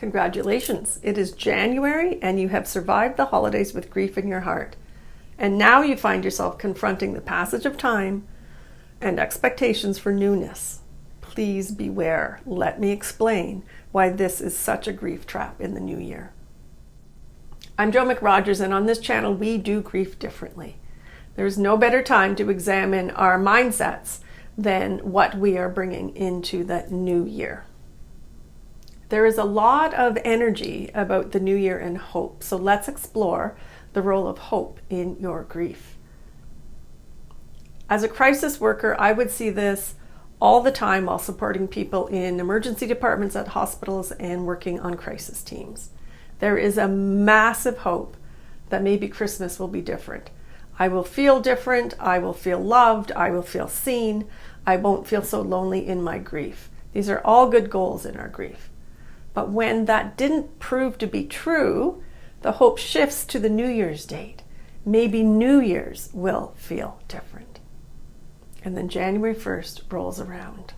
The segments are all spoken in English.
Congratulations, it is January and you have survived the holidays with grief in your heart. And now you find yourself confronting the passage of time and expectations for newness. Please beware. Let me explain why this is such a grief trap in the new year. I'm Joe McRogers, and on this channel we do grief differently. There is no better time to examine our mindsets than what we are bringing into the new year. There is a lot of energy about the new year and hope, so let's explore the role of hope in your grief. As a crisis worker, I would see this all the time while supporting people in emergency departments at hospitals and working on crisis teams. There is a massive hope that maybe Christmas will be different. I will feel different, I will feel loved, I will feel seen, I won't feel so lonely in my grief. These are all good goals in our grief. But when that didn't prove to be true, the hope shifts to the New Year's date. Maybe New Year's will feel different. And then January 1st rolls around.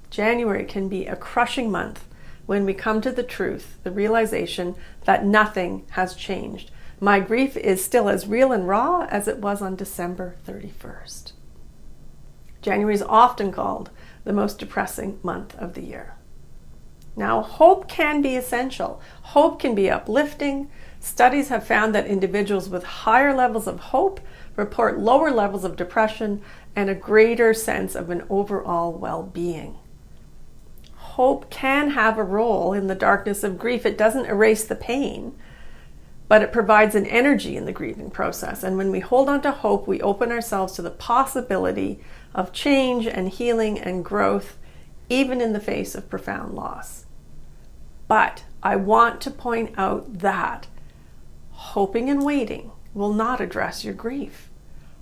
January can be a crushing month when we come to the truth, the realization that nothing has changed. My grief is still as real and raw as it was on December 31st. January is often called the most depressing month of the year. Now, hope can be essential. Hope can be uplifting. Studies have found that individuals with higher levels of hope report lower levels of depression and a greater sense of an overall well-being. Hope can have a role in the darkness of grief. It doesn't erase the pain, but it provides an energy in the grieving process. And when we hold on to hope, we open ourselves to the possibility of change and healing and growth, even in the face of profound loss. But I want to point out that hoping and waiting will not address your grief.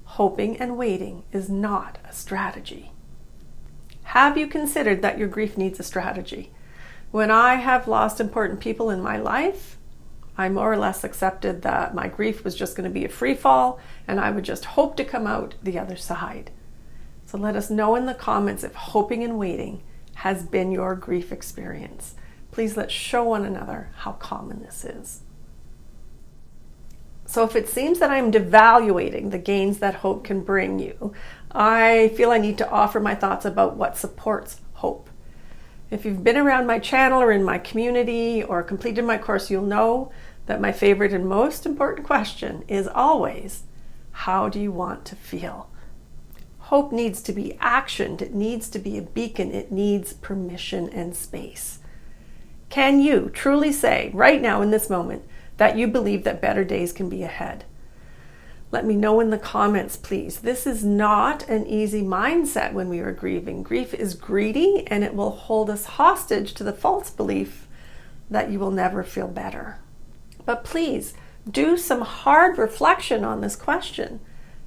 Hoping and waiting is not a strategy. Have you considered that your grief needs a strategy? When I have lost important people in my life, I more or less accepted that my grief was just going to be a free fall and I would just hope to come out the other side. So let us know in the comments if hoping and waiting has been your grief experience. Please let's show one another how common this is. So if it seems that I'm devaluating the gains that hope can bring you, I feel I need to offer my thoughts about what supports hope. If you've been around my channel or in my community or completed my course, you'll know that my favorite and most important question is always, how do you want to feel? Hope needs to be actioned. It needs to be a beacon. It needs permission and space. Can you truly say right now in this moment that you believe that better days can be ahead? Let me know in the comments, please. This is not an easy mindset when we are grieving. Grief is greedy and it will hold us hostage to the false belief that you will never feel better. But please do some hard reflection on this question.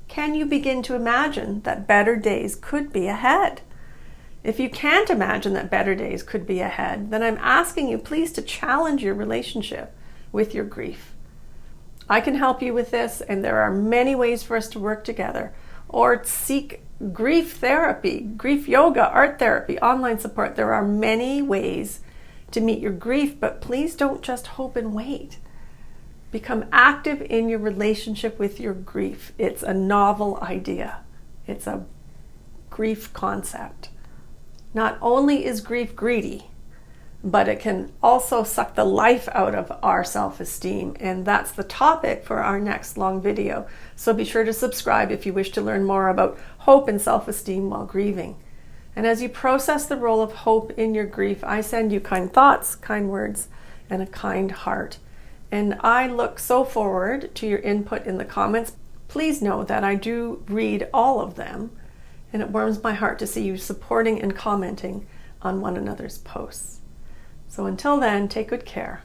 Can you begin to imagine that better days could be ahead? If you can't imagine that better days could be ahead, then I'm asking you please to challenge your relationship with your grief. I can help you with this, and there are many ways for us to work together, or seek grief therapy, grief yoga, art therapy, online support. There are many ways to meet your grief, but please don't just hope and wait. Become active in your relationship with your grief. It's a novel idea. It's a grief concept. Not only is grief greedy, but it can also suck the life out of our self-esteem. And that's the topic for our next long video. So be sure to subscribe if you wish to learn more about hope and self-esteem while grieving. And as you process the role of hope in your grief, I send you kind thoughts, kind words, and a kind heart. And I look so forward to your input in the comments. Please know that I do read all of them, and it warms my heart to see you supporting and commenting on one another's posts. So until then, take good care